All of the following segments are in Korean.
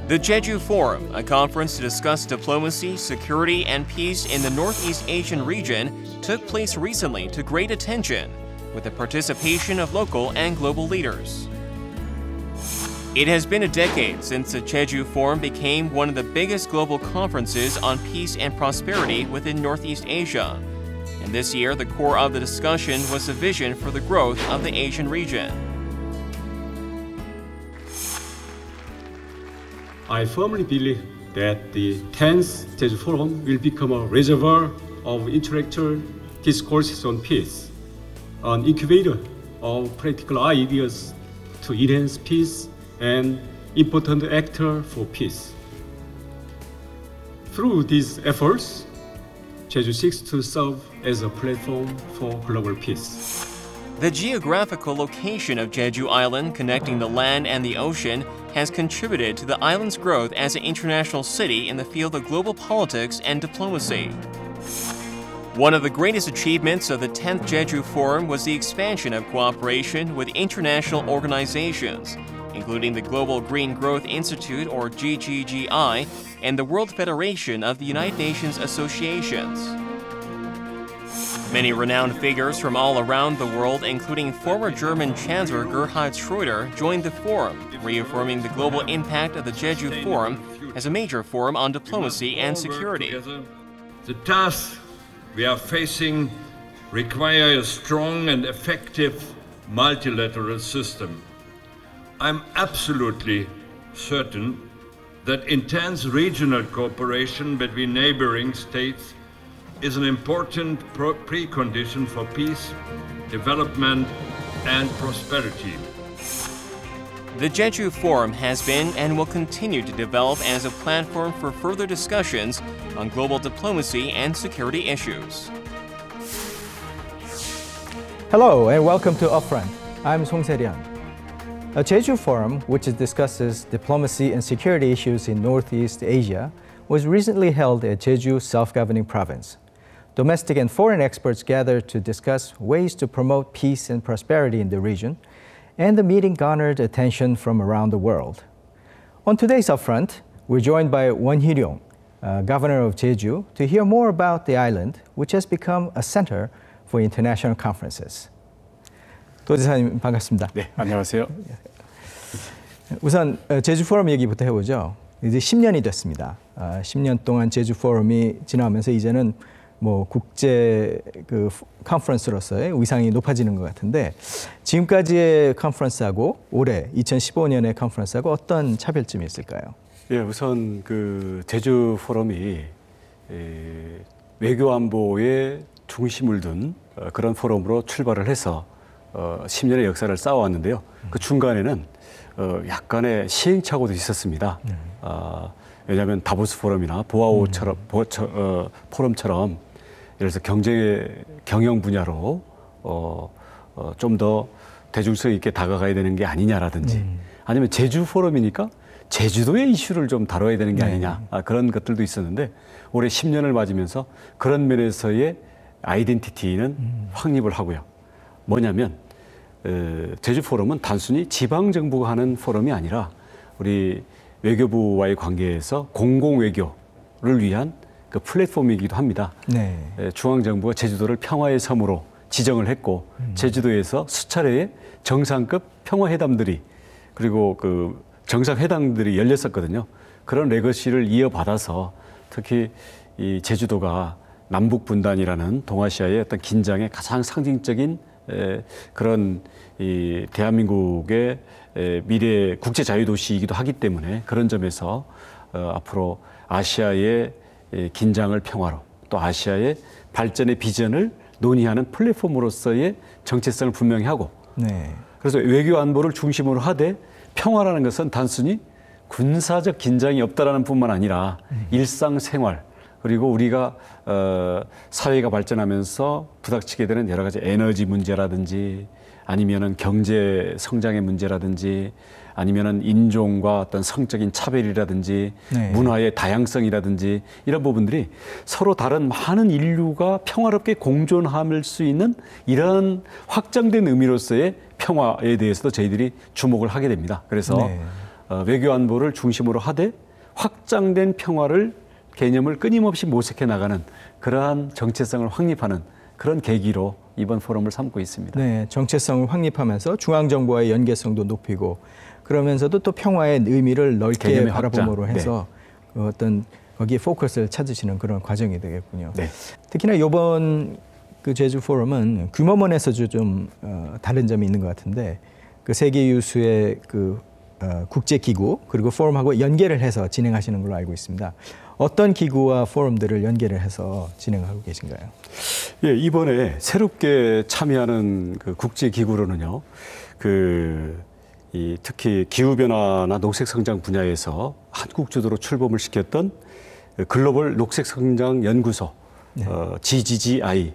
The Jeju Forum, a conference to discuss diplomacy, security, and peace in the Northeast Asian region, took place recently to great attention, with the participation of local and global leaders. It has been a decade since the Jeju Forum became one of the biggest global conferences on peace and prosperity within Northeast Asia. And this year, the core of the discussion was the vision for the growth of the Asian region. I firmly believe that the 10th Jeju Forum will become a reservoir of intellectual discourses on peace, an incubator of practical ideas to enhance peace, and important actor for peace. Through these efforts, Jeju seeks to serve as a platform for global peace. The geographical location of Jeju Island, connecting the land and the ocean, has contributed to the island's growth as an international city in the field of global politics and diplomacy. One of the greatest achievements of the 10th Jeju Forum was the expansion of cooperation with international organizations, including the Global Green Growth Institute, or GGGI, and the World Federation of the United Nations Associations. Many renowned figures from all around the world, including former German Chancellor Gerhard Schröder, joined the forum, reaffirming the global impact of the Jeju Forum as a major forum on diplomacy and security. The tasks we are facing require a strong and effective multilateral system. I'm absolutely certain that intense regional cooperation between neighboring states is an important precondition for peace, development, and prosperity. The Jeju Forum has been and will continue to develop as a platform for further discussions on global diplomacy and security issues. Hello and welcome to Upfront. I'm Song Se-ryun. A Jeju Forum, which discusses diplomacy and security issues in Northeast Asia, was recently held at Jeju Self-Governing Province. Domestic and foreign experts gathered to discuss ways to promote peace and prosperity in the region, and the meeting garnered attention from around the world. On today's Upfront, we're joined by Won Hee-ryong, Governor of Jeju, to hear more about the island, which has become a center for international conferences. 도지사님 반갑습니다. 네, 안녕하세요. 우선 제주 포럼 얘기부터 해보죠. 이제 10년이 됐습니다. 10년 동안 제주 포럼이 지나면서 이제는 뭐 국제 그 컨퍼런스로서의 위상이 높아지는 것 같은데, 지금까지의 컨퍼런스하고 올해 2015년의 컨퍼런스하고 어떤 차별점이 있을까요? 예, 우선 그 제주 포럼이 외교 안보에 중심을 둔 그런 포럼으로 출발을 해서 10년의 역사를 쌓아왔는데요. 그 중간에는 약간의 시행착오도 있었습니다. 왜냐하면 다보스 포럼이나 보아오처럼 포럼처럼 예를 들어서 경영 분야로 좀 더 대중성 있게 다가가야 되는 게 아니냐라든지, 아니면 제주 포럼이니까 제주도의 이슈를 좀 다뤄야 되는 게 아니냐, 그런 것들도 있었는데, 올해 10년을 맞으면서 그런 면에서의 아이덴티티는 확립을 하고요. 뭐냐면 제주 포럼은 단순히 지방 정부가 하는 포럼이 아니라 우리 외교부와의 관계에서 공공 외교를 위한 그 플랫폼이기도 합니다. 네. 중앙 정부가 제주도를 평화의 섬으로 지정을 했고, 제주도에서 수차례의 정상급 평화회담들이, 그리고 그 정상회담들이 열렸었거든요. 그런 레거시를 이어받아서 특히 이 제주도가 남북 분단이라는 동아시아의 어떤 긴장의 가장 상징적인 그런 이 대한민국의 미래 국제 자유도시이기도 하기 때문에, 그런 점에서 앞으로 아시아의 긴장을 평화로, 또 아시아의 발전의 비전을 논의하는 플랫폼으로서의 정체성을 분명히 하고, 그래서 외교 안보를 중심으로 하되 평화라는 것은 단순히 군사적 긴장이 없다라는 뿐만 아니라 일상생활, 그리고 우리가 사회가 발전하면서 부닥치게 되는 여러 가지 에너지 문제라든지, 아니면은 경제 성장의 문제라든지, 아니면은 인종과 어떤 성적인 차별이라든지, 문화의 다양성이라든지, 이런 부분들이 서로 다른 많은 인류가 평화롭게 공존할 수 있는 이런 확장된 의미로서의 평화에 대해서도 저희들이 주목을 하게 됩니다. 그래서 외교 안보를 중심으로 하되 확장된 평화를 개념을 끊임없이 모색해 나가는 그러한 정체성을 확립하는 그런 계기로 이번 포럼을 삼고 있습니다. 네, 정체성을 확립하면서 중앙정부와의 연계성도 높이고 그러면서도 또 평화의 의미를 넓게 바라봄으로 해서 네. 어떤 거기에 포커스를 찾으시는 그런 과정이 되겠군요. 네. 특히나 이번 그 제주 포럼은 규모면에서도 좀 다른 점이 있는 것 같은데 그 세계 유수의 그 국제기구 그리고 포럼하고 연계를 해서 진행하시는 걸로 알고 있습니다. 어떤 기구와 포럼들을 연계를 해서 진행하고 계신가요? 예, 이번에 새롭게 참여하는 그 국제기구로는요, 특히 기후변화나 녹색성장 분야에서 한국 주도로 출범을 시켰던 글로벌 녹색성장연구소, 네. GGGI,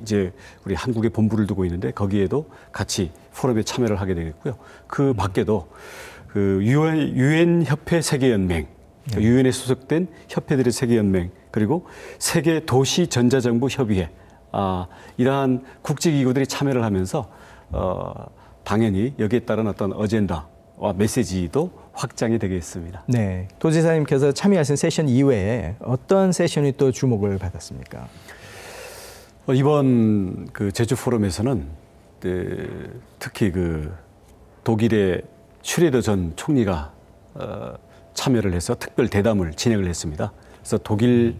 이제 우리 한국에 본부를 두고 있는데 거기에도 같이 포럼에 참여를 하게 되겠고요. 그 밖에도 그 유엔 협회 세계연맹, 유엔에 소속된 협회들의 세계연맹, 그리고 세계 도시 전자정부 협의회, 이러한 국제기구들이 참여를 하면서 당연히 여기에 따른 어떤 어젠다와 메시지도 확장이 되겠습니다. 네, 도지사님께서 참여하신 세션 이외에 어떤 세션이 또 주목을 받았습니까? 이번 그 제주 포럼에서는 특히 그 독일의 슈레더 전 총리가 참여를 해서 특별 대담을 진행을 했습니다. 그래서 독일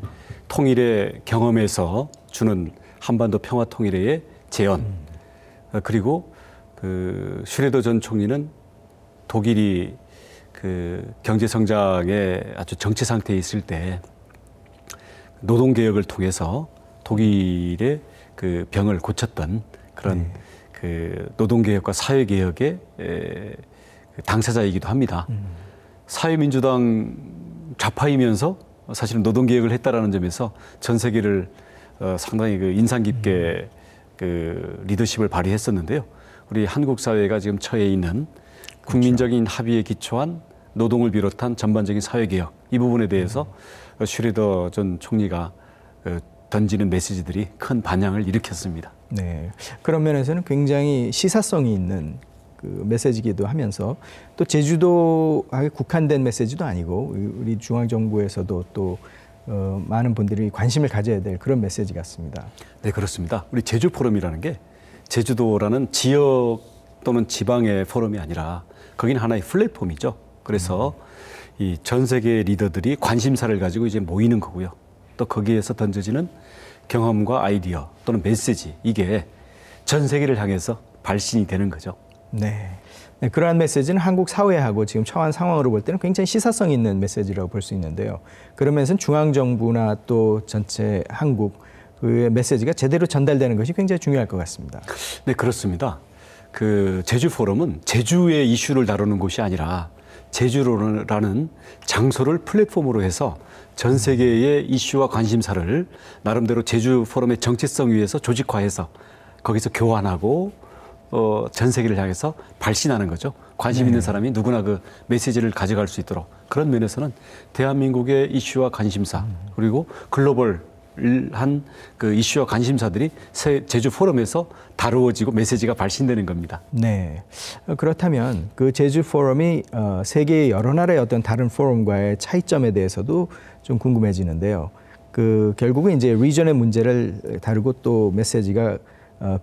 통일의 경험에서 주는 한반도 평화 통일의 재현, 그리고 그 슈레더 전 총리는 독일이 그 경제 성장에 아주 정체 상태에 있을 때 노동 개혁을 통해서 독일의 그 병을 고쳤던 그런 그 노동 개혁과 사회 개혁의 당사자이기도 합니다. 사회민주당 좌파이면서 사실은 노동 개혁을 했다라는 점에서 전 세계를 상당히 그 인상 깊게 그 리더십을 발휘했었는데요. 우리 한국 사회가 지금 처해 있는 국민적인 합의에 기초한 노동을 비롯한 전반적인 사회개혁, 이 부분에 대해서 슈레더 전 총리가 던지는 메시지들이 큰 반향을 일으켰습니다. 네, 그런 면에서는 굉장히 시사성이 있는 그 메시지이기도 하면서 또 제주도에 국한된 메시지도 아니고 우리 중앙정부에서도 또 많은 분들이 관심을 가져야 될 그런 메시지 같습니다. 네, 그렇습니다. 우리 제주 포럼이라는 게 제주도라는 지역 또는 지방의 포럼이 아니라 거기는 하나의 플랫폼이죠. 그래서 이 전 세계 리더들이 관심사를 가지고 이제 모이는 거고요. 또 거기에서 던져지는 경험과 아이디어 또는 메시지, 이게 전 세계를 향해서 발신이 되는 거죠. 네. 네, 그러한 메시지는 한국 사회하고 지금 처한 상황으로 볼 때는 굉장히 시사성 있는 메시지라고 볼 수 있는데요. 그러면서 중앙정부나 또 전체 한국 그 메시지가 제대로 전달되는 것이 굉장히 중요할 것 같습니다. 네, 그렇습니다. 그 제주 포럼은 제주의 이슈를 다루는 곳이 아니라 제주라는 장소를 플랫폼으로 해서 전 세계의 이슈와 관심사를 나름대로 제주 포럼의 정체성 위에서 조직화해서 거기서 교환하고 전 세계를 향해서 발신하는 거죠. 관심 있는 사람이 누구나 그 메시지를 가져갈 수 있도록, 그런 면에서는 대한민국의 이슈와 관심사 그리고 글로벌한 그 이슈와 관심사들이 제주 포럼에서 다루어지고 메시지가 발신되는 겁니다. 네. 그렇다면 그 제주 포럼이 세계의 여러 나라의 어떤 다른 포럼과의 차이점에 대해서도 좀 궁금해지는데요. 그 결국은 이제 리전의 문제를 다루고 또 메시지가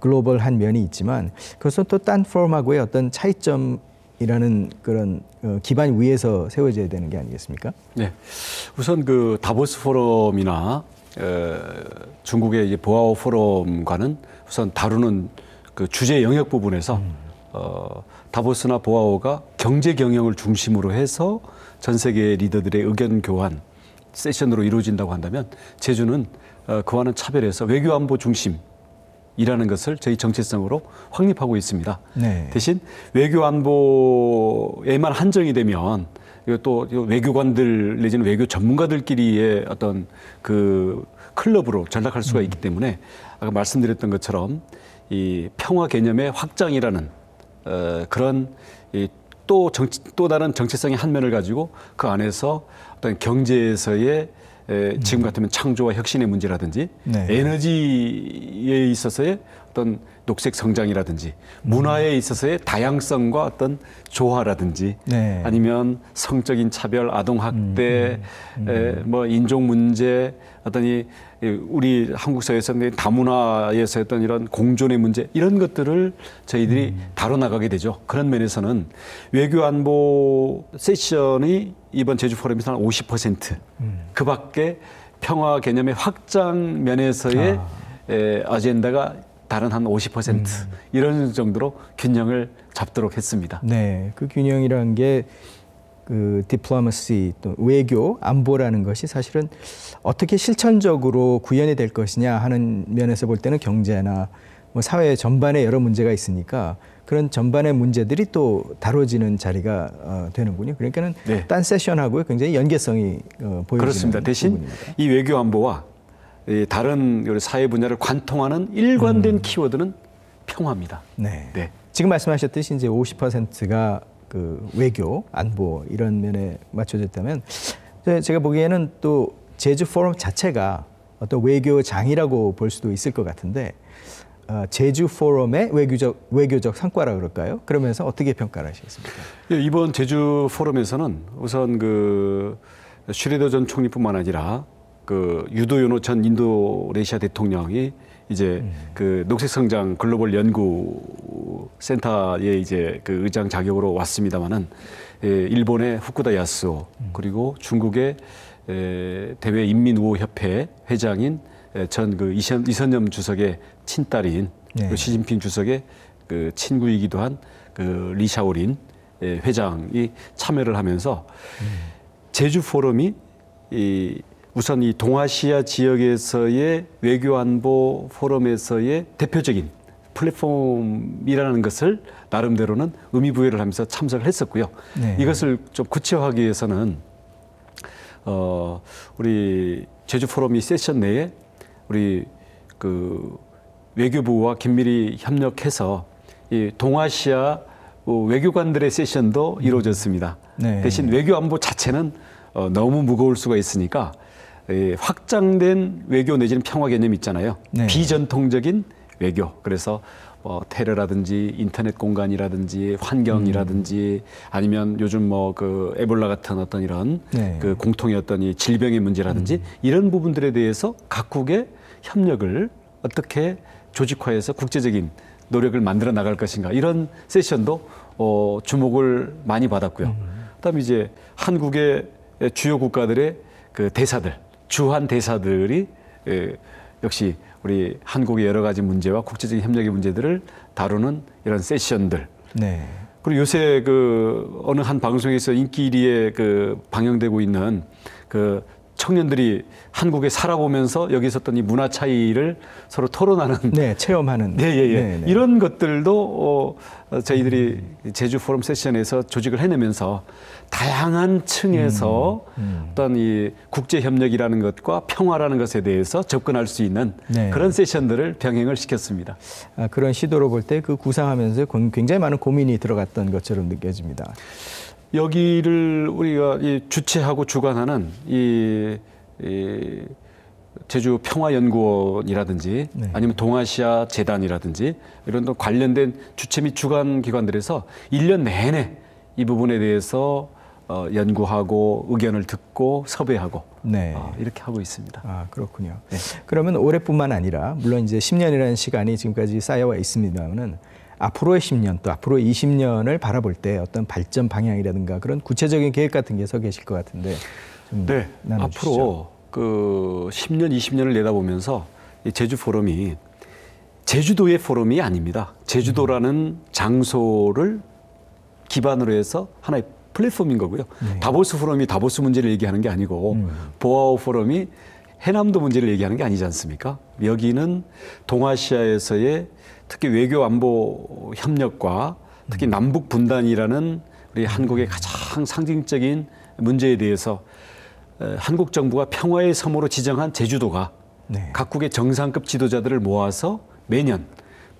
글로벌한 면이 있지만 그것은 또 딴 포럼하고의 어떤 차이점이라는 그런 기반 위에서 세워져야 되는 게 아니겠습니까? 네. 우선 그 다보스 포럼이나 중국의 이제 보아오 포럼과는 우선 다루는 그 주제 영역 부분에서 다보스나 보아오가 경제 경영을 중심으로 해서 전 세계 리더들의 의견 교환 세션으로 이루어진다고 한다면 제주는 그와는 차별해서 외교 안보 중심이라는 것을 저희 정체성으로 확립하고 있습니다. 네. 대신 외교 안보에만 한정이 되면 또 외교관들 내지는 외교 전문가들끼리의 어떤 그 클럽으로 전락할 수가 있기 때문에 아까 말씀드렸던 것처럼 이 평화 개념의 확장이라는 그런 또 다른 정체성의 한 면을 가지고 그 안에서 어떤 경제에서의 지금 같으면 창조와 혁신의 문제라든지 네. 에너지에 있어서의 어떤 녹색 성장이라든지 문화에 있어서의 다양성과 어떤 조화라든지 네. 아니면 성적인 차별, 아동 학대, 뭐 인종 문제, 어떤 이 우리 한국 사회에서는 다문화에서 했던 이런 공존의 문제 이런 것들을 저희들이 다뤄나가게 되죠. 그런 면에서는 외교 안보 세션이 이번 제주 포럼에서 한 50%, 그 밖에 평화 개념의 확장 면에서의 아젠다가 다른 한 50% 이런 정도로 균형을 잡도록 했습니다. 네, 그 균형이라는 게 그 디플로마시 또 외교 안보라는 것이 사실은 어떻게 실천적으로 구현이 될 것이냐 하는 면에서 볼 때는 경제나 뭐 사회 전반에 여러 문제가 있으니까 그런 전반의 문제들이 또 다뤄지는 자리가 되는군요. 그러니까는 네. 딴 세션하고 굉장히 연계성이 보여지는 그렇습니다. 대신 부분입니다. 이 외교 안보와 다른 사회 분야를 관통하는 일관된 키워드는 평화입니다. 네. 네. 지금 말씀하셨듯이 이제 50%가 그 외교, 안보 이런 면에 맞춰져 있다면 제가 보기에는 또 제주 포럼 자체가 어떤 외교장이라고 볼 수도 있을 것 같은데 제주 포럼의 외교적 성과라 그럴까요? 그러면서 어떻게 평가를 하시겠습니까? 예, 이번 제주 포럼에서는 우선 그 슈레더 전 총리뿐만 아니라 그 유도요노 전 인도네시아 대통령이 이제 그 녹색성장 글로벌 연구 센터에 이제 그 의장 자격으로 왔습니다만은 일본의 후쿠다 야스오 그리고 중국의 대외 인민우호협회 회장인 전 그 이선념 주석의 친딸인 네. 시진핑 주석의 그 친구이기도 한 그 리샤오린 회장이 참여를 하면서 제주 포럼이 우선 이 동아시아 지역에서의 외교안보 포럼에서의 대표적인 플랫폼이라는 것을 나름대로는 의미 부여를 하면서 참석을 했었고요. 네. 이것을 좀 구체화하기 위해서는 우리 제주 포럼이 세션 내에 우리 그 외교부와 긴밀히 협력해서 이 동아시아 외교관들의 세션도 이루어졌습니다. 네. 대신 외교안보 자체는 너무 무거울 수가 있으니까 확장된 외교 내지는 평화 개념이 있잖아요. 네. 비전통적인 외교. 그래서 뭐 테러라든지 인터넷 공간이라든지 환경이라든지 아니면 요즘 뭐 그 에볼라 같은 어떤 이런 네. 그 공통의 어떤 이 질병의 문제라든지 이런 부분들에 대해서 각국의 협력을 어떻게 조직화해서 국제적인 노력을 만들어 나갈 것인가 이런 세션도 주목을 많이 받았고요. 그다음에 이제 한국의 주요 국가들의 그 대사들 주한 대사들이 역시 우리 한국의 여러 가지 문제와 국제적인 협력의 문제들을 다루는 이런 세션들. 네. 그리고 요새 그 어느 한 방송에서 인기 1위에 그 방영되고 있는 그 청년들이 한국에 살아보면서 여기 있었던 이 문화 차이를 서로 토론하는 네, 체험하는. 네, 예, 예. 네, 네. 이런 것들도 저희들이 제주 포럼 세션에서 조직을 해내면서 다양한 층에서 어떤 이 국제 협력이라는 것과 평화라는 것에 대해서 접근할 수 있는 네. 그런 세션들을 병행을 시켰습니다. 그런 시도로 볼 때 그 구상하면서 굉장히 많은 고민이 들어갔던 것처럼 느껴집니다. 여기를 우리가 주최하고 주관하는 이 제주 평화연구원이라든지 네. 아니면 동아시아 재단이라든지 이런 또 관련된 주최 및 주관 기관들에서 1년 내내 이 부분에 대해서 연구하고 의견을 듣고 섭외하고 네. 이렇게 하고 있습니다. 그렇군요. 네. 그러면 올해뿐만 아니라 물론 이제 10년이라는 시간이 지금까지 쌓여와 있습니다만은 앞으로의 10년 또 앞으로의 20년을 바라볼 때 어떤 발전 방향이라든가 그런 구체적인 계획 같은 게 서 계실 것 같은데 좀 네. 나눠주시죠. 앞으로 그 10년, 20년을 내다보면서 이 제주 포럼이 제주도의 포럼이 아닙니다. 제주도라는 장소를 기반으로 해서 하나의 플랫폼인 거고요. 네. 다보스 포럼이 다보스 문제를 얘기하는 게 아니고 보아오 포럼이 해남도 문제를 얘기하는 게 아니지 않습니까? 여기는 동아시아에서의 특히 외교 안보 협력과 특히 남북 분단이라는 우리 한국의 가장 상징적인 문제에 대해서 한국 정부가 평화의 섬으로 지정한 제주도가 네. 각국의 정상급 지도자들을 모아서 매년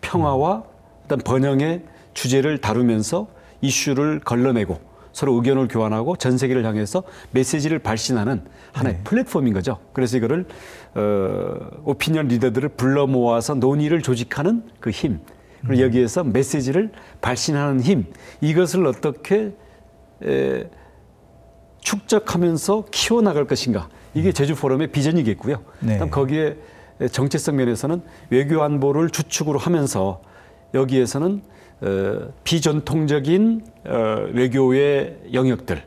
평화와 어떤 번영의 주제를 다루면서 이슈를 걸러내고 서로 의견을 교환하고 전 세계를 향해서 메시지를 발신하는 하나의 플랫폼인 거죠. 그래서 이거를 오피니언 리더들을 불러 모아서 논의를 조직하는 그 힘, 그리고 여기에서 메시지를 발신하는 힘, 이것을 어떻게 축적하면서 키워나갈 것인가, 이게 제주 포럼의 비전이겠고요. 그다음 거기에 정체성 면에서는 외교 안보를 주축으로 하면서 여기에서는 비전통적인 외교의 영역들,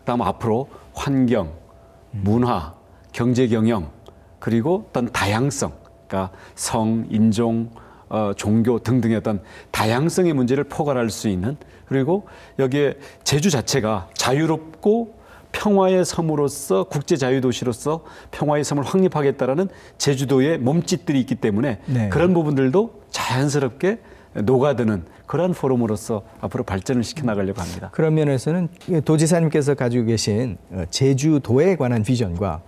그다음 앞으로 환경, 문화, 경제 경영, 그리고 어떤 다양성, 그러니까 성, 인종, 종교 등등의 어떤 다양성의 문제를 포괄할 수 있는, 그리고 여기에 제주 자체가 자유롭고 평화의 섬으로서 국제 자유도시로서 평화의 섬을 확립하겠다라는 제주도의 몸짓들이 있기 때문에 그런 부분들도 자연스럽게 녹아드는 그러한 포럼으로서 앞으로 발전을 시켜나가려고 합니다. 그런 면에서는 도지사님께서 가지고 계신 제주도에 관한 비전과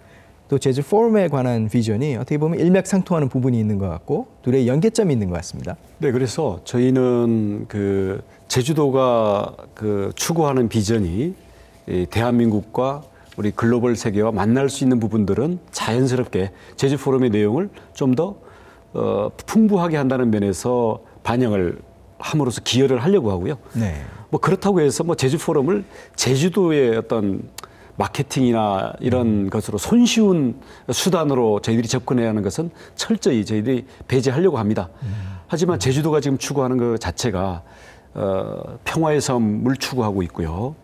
또 제주 포럼에 관한 비전이 어떻게 보면 일맥상통하는 부분이 있는 것 같고 둘의 연계점이 있는 것 같습니다. 네, 그래서 저희는 그 제주도가 그 추구하는 비전이 대한민국과 우리 글로벌 세계와 만날 수 있는 부분들은 자연스럽게 제주 포럼의 내용을 좀 더 풍부하게 한다는 면에서 반영을 함으로써 기여를 하려고 하고요. 뭐 그렇다고 해서 뭐 제주 포럼을 제주도의 어떤 마케팅이나 이런 것으로 손쉬운 수단으로 저희들이 접근해야 하는 것은 철저히 저희들이 배제하려고 합니다. 하지만 제주도가 지금 추구하는 것 자체가 평화의 섬을 추구하고 있고요.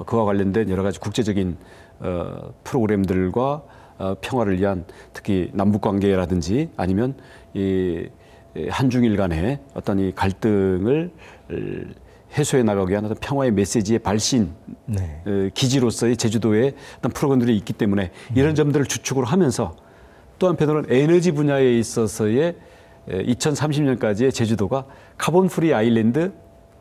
그와 관련된 여러 가지 국제적인 프로그램들과 평화를 위한 특히 남북관계라든지 아니면 이 한중일 간의 어떤 이 갈등을 해소해 나가기 위한 어떤 평화의 메시지의 발신 기지로서의 제주도의 어떤 프로그램들이 있기 때문에 이런 점들을 주축으로 하면서 또 한편으로는 에너지 분야에 있어서의 2030년까지의 제주도가 카본 프리 아일랜드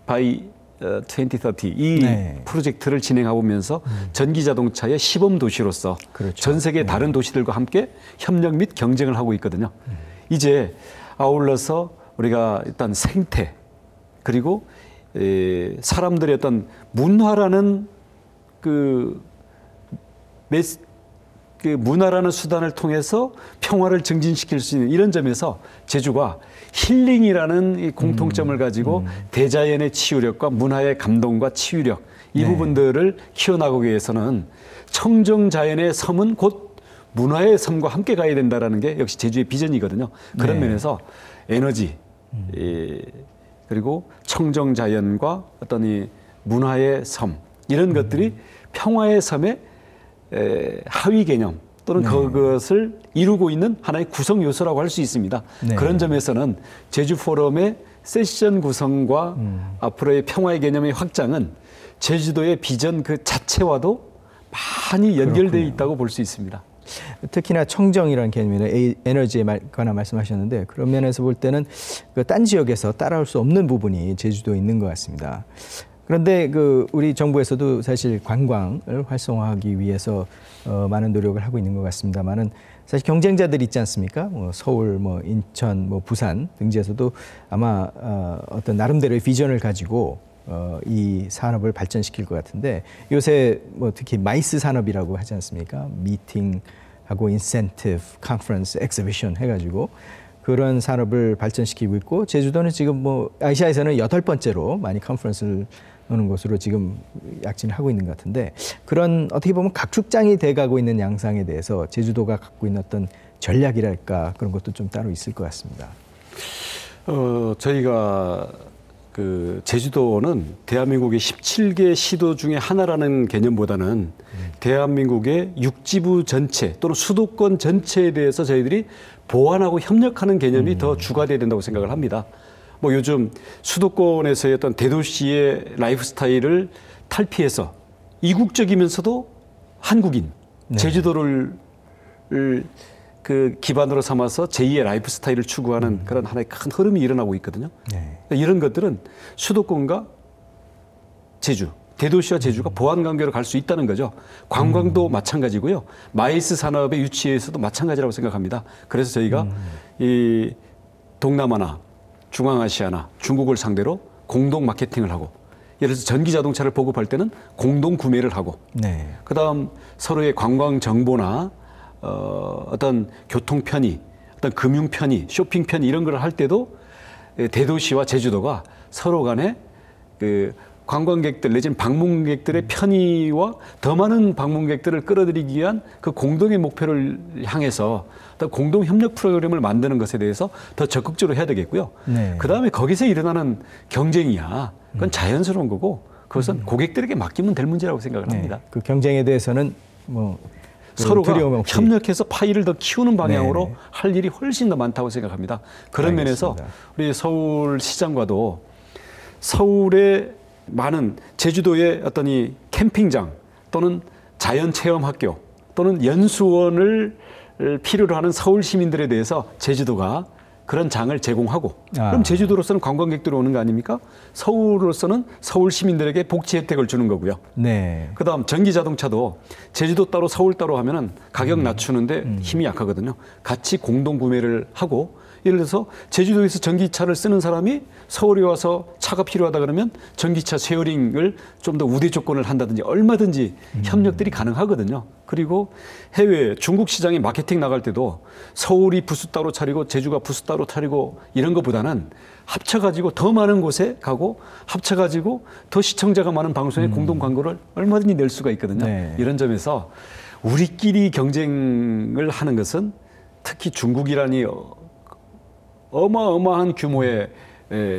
바이 2030 이 프로젝트를 진행하면서 전기 자동차의 시범 도시로서 전 세계 다른 도시들과 함께 협력 및 경쟁을 하고 있거든요. 이제 아울러서 우리가 일단 생태 그리고 사람들의 어떤 문화라는 그 문화라는 수단을 통해서 평화를 증진시킬 수 있는 이런 점에서 제주가 힐링이라는 이 공통점을 가지고 대자연의 치유력과 문화의 감동과 치유력 이 부분들을 키워나가기 위해서는 청정자연의 섬은 곧 문화의 섬과 함께 가야 된다는 게 역시 제주의 비전이거든요. 그런 면에서 에너지 그리고 청정자연과 어떤 이 문화의 섬 이런 것들이 평화의 섬의 하위 개념 또는 그것을 이루고 있는 하나의 구성 요소라고 할 수 있습니다. 그런 점에서는 제주 포럼의 세션 구성과 앞으로의 평화의 개념의 확장은 제주도의 비전 그 자체와도 많이 연결되어 있다고 볼 수 있습니다. 특히나 청정이라는 개념이나 에너지에 관한 말씀하셨는데 그런 면에서 볼 때는 딴 지역에서 따라올 수 없는 부분이 제주도에 있는 것 같습니다. 그런데 우리 정부에서도 사실 관광을 활성화하기 위해서 많은 노력을 하고 있는 것 같습니다만은 사실 경쟁자들이 있지 않습니까? 서울, 인천, 부산 등지에서도 아마 어떤 나름대로의 비전을 가지고 이 산업을 발전시킬 것 같은데 요새 특히 마이스 산업이라고 하지 않습니까? 미팅하고 인센티브, 컨퍼런스, 엑시비션 해가지고 그런 산업을 발전시키고 있고 제주도는 지금 아시아에서는 8번째로 많이 컨퍼런스를 하는 것으로 지금 약진을 하고 있는 것 같은데 그런 어떻게 보면 각축장이 돼가고 있는 양상에 대해서 제주도가 갖고 있는 어떤 전략이랄까 그런 것도 좀 따로 있을 것 같습니다. 저희가 제주도는 대한민국의 17개 시도 중에 하나라는 개념보다는 대한민국의 육지부 전체 또는 수도권 전체에 대해서 저희들이 보완하고 협력하는 개념이 더 주가돼야 된다고 생각을 합니다. 요즘 수도권에서의 어떤 대도시의 라이프 스타일을 탈피해서 이국적이면서도 한국인, 제주도를 기반으로 삼아서 제2의 라이프 스타일을 추구하는 그런 하나의 큰 흐름이 일어나고 있거든요. 이런 것들은 수도권과 제주, 대도시와 제주가 보완 관계로 갈 수 있다는 거죠. 관광도 마찬가지고요. 마이스 산업의 유치에서도 마찬가지라고 생각합니다. 그래서 저희가 이 동남아나 중앙아시아나 중국을 상대로 공동 마케팅을 하고 예를 들어서 전기 자동차를 보급할 때는 공동 구매를 하고, 네. 그다음 서로의 관광 정보나 어떤 교통 편의, 어떤 금융 편의, 쇼핑 편의 이런 걸 할 때도 대도시와 제주도가 서로 간에 그 관광객들 내지는 방문객들의 편의와 더 많은 방문객들을 끌어들이기 위한 그 공동의 목표를 향해서 어떤 공동 협력 프로그램을 만드는 것에 대해서 더 적극적으로 해야 되겠고요. 네. 그다음에 거기서 일어나는 경쟁이야. 그건 자연스러운 거고 그것은 고객들에게 맡기면 될 문제라고 생각을 합니다. 그 경쟁에 대해서는 뭐 서로가 두려움 없이 협력해서 파이를 더 키우는 방향으로 네. 할 일이 훨씬 더 많다고 생각합니다. 그런 알겠습니다. 면에서 우리 서울시장과도 서울의 많은 제주도의 어떤 이 캠핑장 또는 자연체험학교 또는 연수원을 필요로 하는 서울 시민들에 대해서 제주도가 그런 장을 제공하고 그럼 제주도로서는 관광객들이 오는 거 아닙니까? 서울로서는 서울 시민들에게 복지 혜택을 주는 거고요. 네. 그다음 전기 자동차도 제주도 따로 서울 따로 하면은 가격 낮추는데 힘이 약하거든요. 같이 공동 구매를 하고 예를 들어서 제주도에서 전기차를 쓰는 사람이 서울에 와서 차가 필요하다 그러면 전기차 쉐어링을 좀 더 우대 조건을 한다든지 얼마든지 협력들이 가능하거든요. 그리고 해외 중국 시장에 마케팅 나갈 때도 서울이 부스 따로 차리고 제주가 부스 따로 차리고 이런 것보다는 합쳐가지고 더 많은 곳에 가고 합쳐가지고 더 시청자가 많은 방송에 공동 광고를 얼마든지 낼 수가 있거든요. 네. 이런 점에서 우리끼리 경쟁을 하는 것은 특히 중국이라니 어마어마한 규모의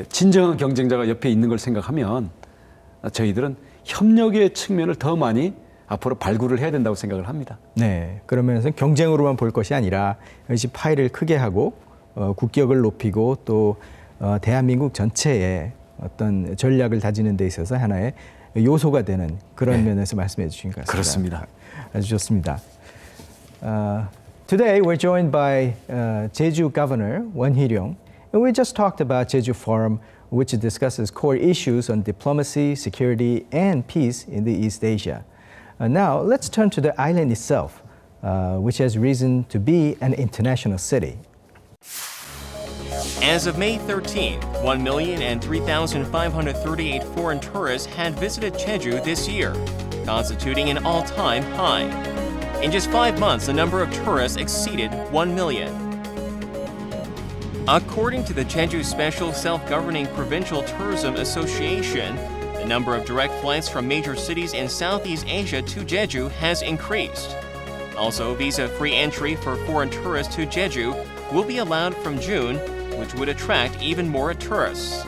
진정한 경쟁자가 옆에 있는 걸 생각하면 저희들은 협력의 측면을 더 많이 앞으로 발굴을 해야 된다고 생각을 합니다. 네. 그러면서 경쟁으로만 볼 것이 아니라 역시 파이를 크게 하고 국격을 높이고 또 대한민국 전체의 어떤 전략을 다지는 데 있어서 하나의 요소가 되는 그런 면에서 말씀해 주신 것 같습니다. 그렇습니다. 아주 좋습니다. Today we're joined by Jeju Governor Won Hee-ryong, and we just talked about Jeju Forum, which discusses core issues on diplomacy, security, and peace in the East Asia. Now let's turn to the island itself, which has reason to be an international city. As of May 13th, 1,003,538 foreign tourists had visited Jeju this year, constituting an all-time high. In just 5 months, the number of tourists exceeded 1 million. According to the Jeju Special Self-Governing Provincial Tourism Association, the number of direct flights from major cities in Southeast Asia to Jeju has increased. Also, visa-free entry for foreign tourists to Jeju will be allowed from June, which would attract even more tourists.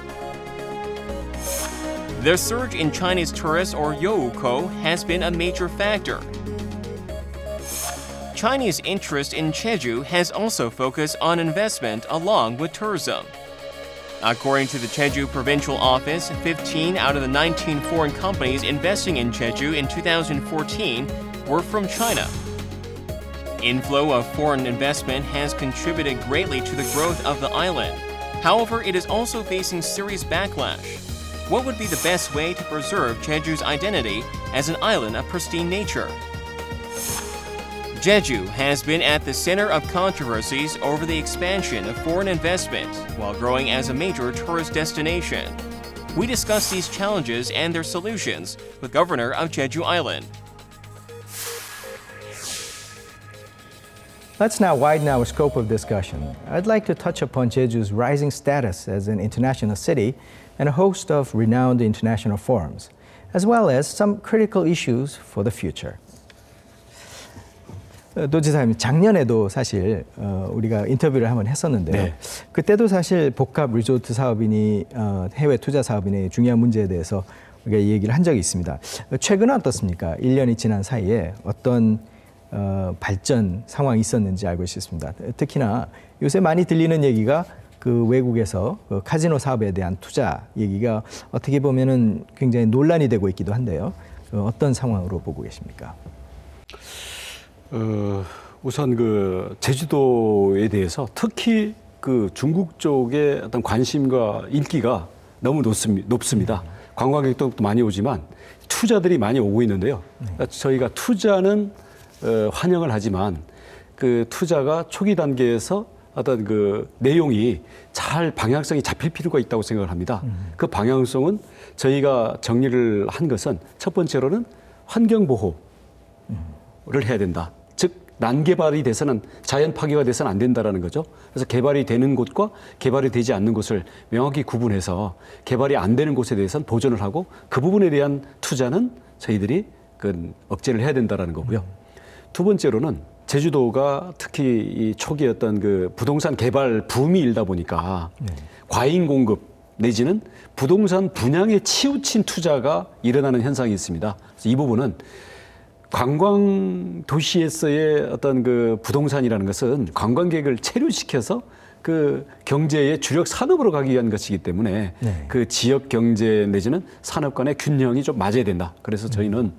The surge in Chinese tourists, or Youko, has been a major factor. Chinese interest in Jeju has also focused on investment along with tourism. According to the Jeju Provincial Office, 15 out of the 19 foreign companies investing in Jeju in 2014 were from China. Inflow of foreign investment has contributed greatly to the growth of the island. However, it is also facing serious backlash. What would be the best way to preserve Jeju's identity as an island of pristine nature? Jeju has been at the center of controversies over the expansion of foreign investment while growing as a major tourist destination. We discuss these challenges and their solutions with Governor of Jeju Island. Let's now widen our scope of discussion. I'd like to touch upon Jeju's rising status as an international city and a host of renowned international forums, as well as some critical issues for the future. 도지사님, 작년에도 사실 우리가 인터뷰를 한번 했었는데요. 네. 그때도 사실 복합 리조트 사업이니 해외 투자 사업이니 중요한 문제에 대해서 우리가 얘기를 한 적이 있습니다. 최근은 어떻습니까? 1년이 지난 사이에 어떤 발전 상황이 있었는지 알고 싶습니다. 특히나 요새 많이 들리는 얘기가 그 외국에서 그 카지노 사업에 대한 투자 얘기가 어떻게 보면은 굉장히 논란이 되고 있기도 한데요. 어떤 상황으로 보고 계십니까? 우선 그 제주도에 대해서 특히 그 중국 쪽의 어떤 관심과 인기가 너무 높습니다. 관광객도 많이 오지만 투자들이 많이 오고 있는데요. 저희가 투자는 환영을 하지만 그 투자가 초기 단계에서 어떤 그 내용이 잘 방향성이 잡힐 필요가 있다고 생각을 합니다. 그 방향성은 저희가 정리를 한 것은 첫 번째로는 환경 보호를 해야 된다. 즉 난개발이 돼서는 자연 파괴가 돼서는 안 된다라는 거죠. 그래서 개발이 되는 곳과 개발이 되지 않는 곳을 명확히 구분해서 개발이 안 되는 곳에 대해서는 보존을 하고 그 부분에 대한 투자는 저희들이 그 억제를 해야 된다라는 거고요. 두 번째로는 제주도가 특히 이 초기에 어떤 그 부동산 개발 붐이 일다 보니까 과잉 공급 내지는 부동산 분양에 치우친 투자가 일어나는 현상이 있습니다. 그래서 이 부분은 관광 도시에서의 어떤 그 부동산이라는 것은 관광객을 체류시켜서 그 경제의 주력 산업으로 가기 위한 것이기 때문에 그 지역 경제 내지는 산업 간의 균형이 좀 맞아야 된다. 그래서 저희는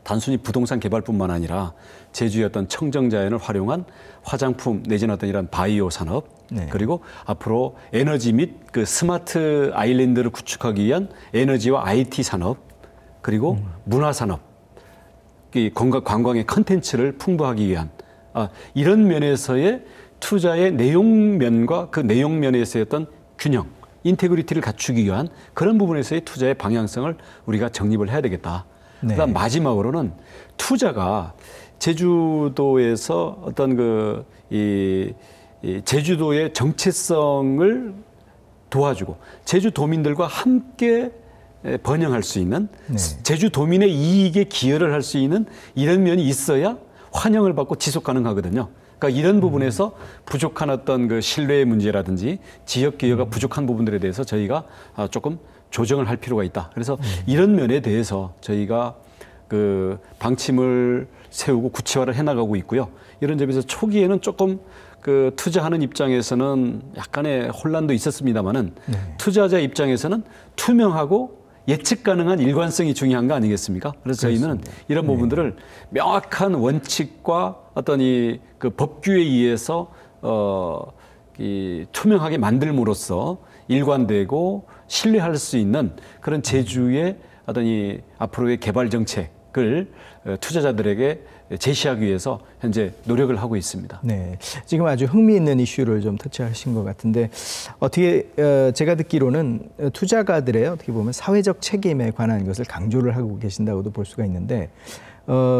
단순히 부동산 개발뿐만 아니라 제주의 어떤 청정자연을 활용한 화장품 내지는 어떤 이런 바이오 산업 그리고 앞으로 에너지 및 그 스마트 아일랜드를 구축하기 위한 에너지와 IT 산업 그리고 문화 산업 이 관광의 컨텐츠를 풍부하기 위한 이런 면에서의 투자의 내용면과 그 내용면에서의 어떤 균형, 인테그리티를 갖추기 위한 그런 부분에서의 투자의 방향성을 우리가 정립을 해야 되겠다. 그다음 마지막으로는 투자가 제주도에서 어떤 이 제주도의 정체성을 도와주고 제주도민들과 함께 번영할 수 있는 제주도민의 이익에 기여를 할 수 있는 이런 면이 있어야 환영을 받고 지속 가능하거든요. 그러니까 이런 부분에서 부족한 어떤 그 신뢰의 문제라든지 지역 기여가 부족한 부분들에 대해서 저희가 조금 조정을 할 필요가 있다. 그래서 이런 면에 대해서 저희가 그 방침을 세우고 구체화를 해나가고 있고요. 이런 점에서 초기에는 조금 그 투자하는 입장에서는 약간의 혼란도 있었습니다만은 투자자 입장에서는 투명하고 예측 가능한 일관성이 중요한 거 아니겠습니까? 그래서 저희는 이런 부분들을 명확한 원칙과 어떤 이 그 법규에 의해서 이 투명하게 만들므로써 일관되고 신뢰할 수 있는 그런 제주의 어떤 이 앞으로의 개발 정책을 투자자들에게 제시하기 위해서 현재 노력을 하고 있습니다. 네, 지금 아주 흥미있는 이슈를 좀 터치하신 것 같은데 어떻게 제가 듣기로는 투자가들의 어떻게 보면 사회적 책임에 관한 것을 강조를 하고 계신다고도 볼 수가 있는데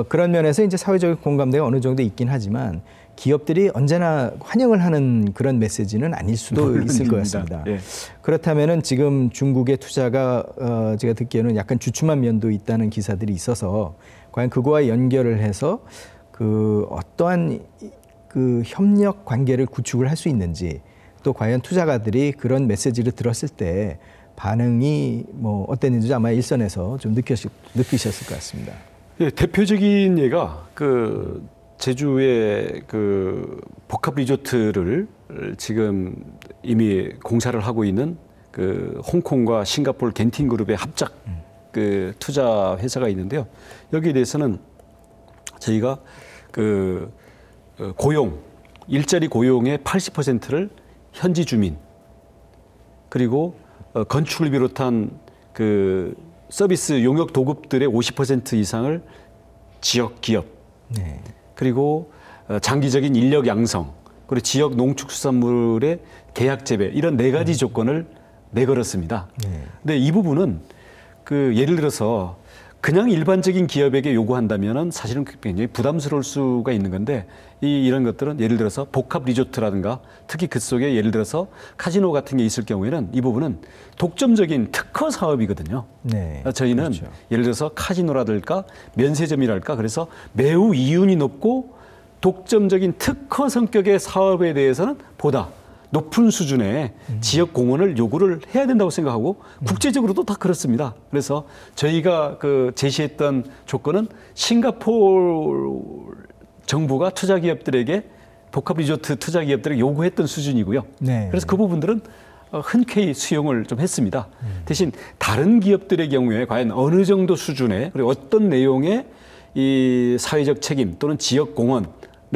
그런 면에서 이제 사회적 공감대가 어느 정도 있긴 하지만 기업들이 언제나 환영을 하는 그런 메시지는 아닐 수도 있을 것 같습니다. 예. 그렇다면은 지금 중국의 투자가 제가 듣기에는 약간 주춤한 면도 있다는 기사들이 있어서 과연 그거와 연결을 해서 그 어떠한 그 협력 관계를 구축을 할 수 있는지 또 과연 투자가들이 그런 메시지를 들었을 때 반응이 뭐 어땠는지 아마 일선에서 좀 느끼셨을 것 같습니다. 예, 대표적인 예가 그 제주의 그 복합 리조트를 지금 이미 공사를 하고 있는 그 홍콩과 싱가포르 겐팅 그룹의 합작 그 투자 회사가 있는데요. 여기에 대해서는 저희가 그 고용, 일자리 고용의 80%를 현지 주민 그리고 건축을 비롯한 그 서비스 용역 도급들의 50% 이상을 지역 기업 그리고 장기적인 인력 양성 그리고 지역 농축수산물의 계약 재배 이런 4가지 조건을 내걸었습니다. 근데 이 부분은 그 예를 들어서 그냥 일반적인 기업에게 요구한다면은 사실은 굉장히 부담스러울 수가 있는 건데 이런 것들은 예를 들어서 복합 리조트라든가 특히 그 속에 예를 들어서 카지노 같은 게 있을 경우에는 이 부분은 독점적인 특허 사업이거든요. 네, 저희는 그렇죠. 예를 들어서 카지노라든가 면세점이랄까 그래서 매우 이윤이 높고 독점적인 특허 성격의 사업에 대해서는 보다 높은 수준의 지역 공헌을 요구를 해야 된다고 생각하고 국제적으로도 다 그렇습니다. 그래서 저희가 그 제시했던 조건은 싱가포르 정부가 투자 기업들에게 복합 리조트 투자 기업들에게 요구했던 수준이고요. 네. 그래서 그 부분들은 흔쾌히 수용을 좀 했습니다. 대신 다른 기업들의 경우에 과연 어느 정도 수준의 그리고 어떤 내용의 이 사회적 책임 또는 지역 공헌에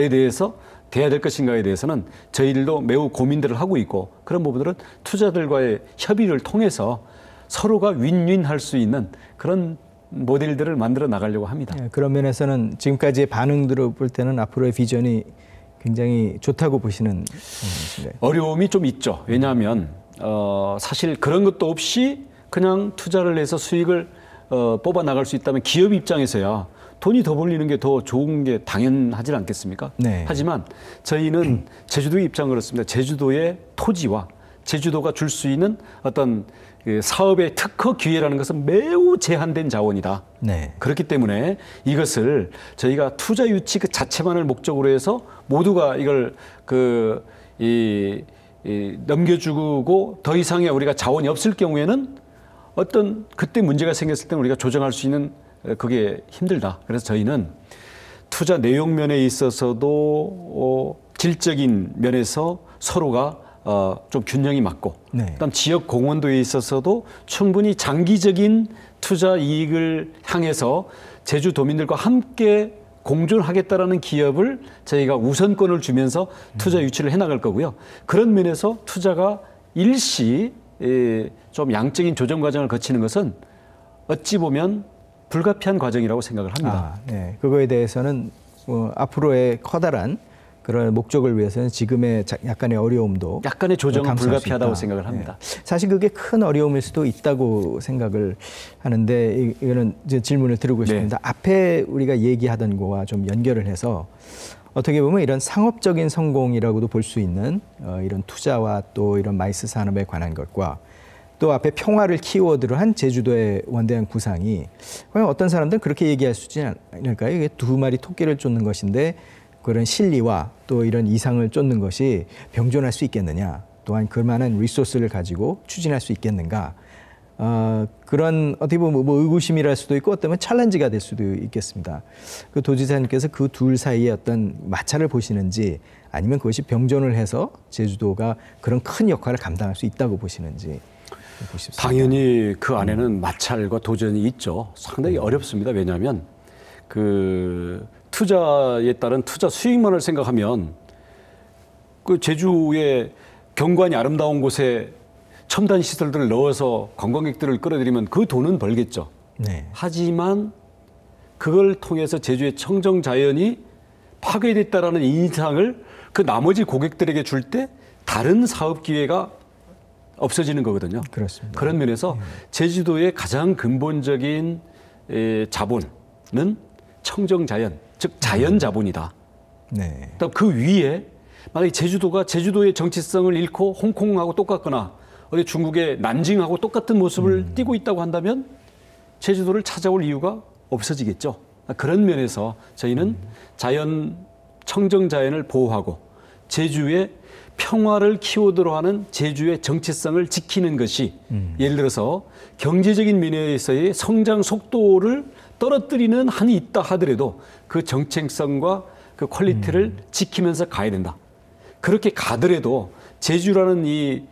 대해서 돼야 될 것인가에 대해서는 저희들도 매우 고민들을 하고 있고 그런 부분들은 투자들과의 협의를 통해서 서로가 윈윈할 수 있는 그런 모델들을 만들어 나가려고 합니다. 네, 그런 면에서는 지금까지의 반응들을 볼 때는 앞으로의 비전이 굉장히 좋다고 보시는 건가요? 어려움이 좀 있죠. 왜냐하면 사실 그런 것도 없이 그냥 투자를 해서 수익을 뽑아 나갈 수 있다면 기업 입장에서야 돈이 더 벌리는 게 더 좋은 게 당연하지 않겠습니까? 네. 하지만 저희는 제주도의 입장은 그렇습니다. 제주도의 토지와 제주도가 줄 수 있는 어떤 사업의 특허 기회라는 것은 매우 제한된 자원이다. 네. 그렇기 때문에 이것을 저희가 투자 유치 그 자체만을 목적으로 해서 모두가 이걸 넘겨주고 더 이상의 우리가 자원이 없을 경우에는 어떤 그때 문제가 생겼을 때는 우리가 조정할 수 있는 그게 힘들다. 그래서 저희는 투자 내용 면에 있어서도 질적인 면에서 서로가 좀 균형이 맞고, 네. 그다음 지역 공헌도에 있어서도 충분히 장기적인 투자 이익을 향해서 제주도민들과 함께 공존하겠다라는 기업을 저희가 우선권을 주면서 투자 유치를 해나갈 거고요. 그런 면에서 투자가 일시 좀 양적인 조정 과정을 거치는 것은 어찌 보면 불가피한 과정이라고 생각을 합니다. 네. 그거에 대해서는 앞으로의 커다란 그런 목적을 위해서는 지금의 약간의 어려움도 약간의 조정은 불가피하다고 있다. 생각을 합니다. 네. 사실 그게 큰 어려움일 수도 있다고 생각을 하는데 이거는 이제 질문을 드리고 싶습니다. 네. 앞에 우리가 얘기하던 거와 좀 연결을 해서 어떻게 보면 이런 상업적인 성공이라고도 볼 수 있는 이런 투자와 또 이런 마이스 산업에 관한 것과 또 앞에 평화를 키워드로 한 제주도의 원대한 구상이 과연 어떤 사람들은 그렇게 얘기할 수 있지 않을까요? 이게 두 마리 토끼를 쫓는 것인데 그런 실리와 또 이런 이상을 쫓는 것이 병존할 수 있겠느냐, 또한 그만한 리소스를 가지고 추진할 수 있겠는가, 그런 어떻게 보면 뭐 의구심이랄 수도 있고 어쩌면 챌린지가 될 수도 있겠습니다. 그 도지사님께서 그 둘 사이에 어떤 마찰을 보시는지, 아니면 그것이 병존을 해서 제주도가 그런 큰 역할을 감당할 수 있다고 보시는지 보고 싶습니다. 당연히 그 안에는 마찰과 도전이 있죠. 상당히 어렵습니다. 왜냐하면 투자에 따른 투자 수익만을 생각하면 그 제주의 경관이 아름다운 곳에 첨단 시설들을 넣어서 관광객들을 끌어들이면 그 돈은 벌겠죠. 네. 하지만 그걸 통해서 제주의 청정 자연이 파괴됐다라는 인상을 그 나머지 고객들에게 줄 때 다른 사업 기회가 없어지는 거거든요. 그렇습니다. 그런 면에서 제주도의 가장 근본적인 자본은 청정 자연, 즉 자연 자본이다. 네. 그 위에 만약에 제주도가 제주도의 정체성을 잃고 홍콩하고 똑같거나 어디 중국의 난징하고 똑같은 모습을 띠고 있다고 한다면 제주도를 찾아올 이유가 없어지겠죠. 그런 면에서 저희는 청정 자연을 보호하고 제주의 평화를 키워드로 하는 제주의 정체성을 지키는 것이 예를 들어서 경제적인 면에서의 성장 속도를 떨어뜨리는 한이 있다 하더라도 그 정체성과 그 퀄리티를 지키면서 가야 된다. 그렇게 가더라도 제주라는 이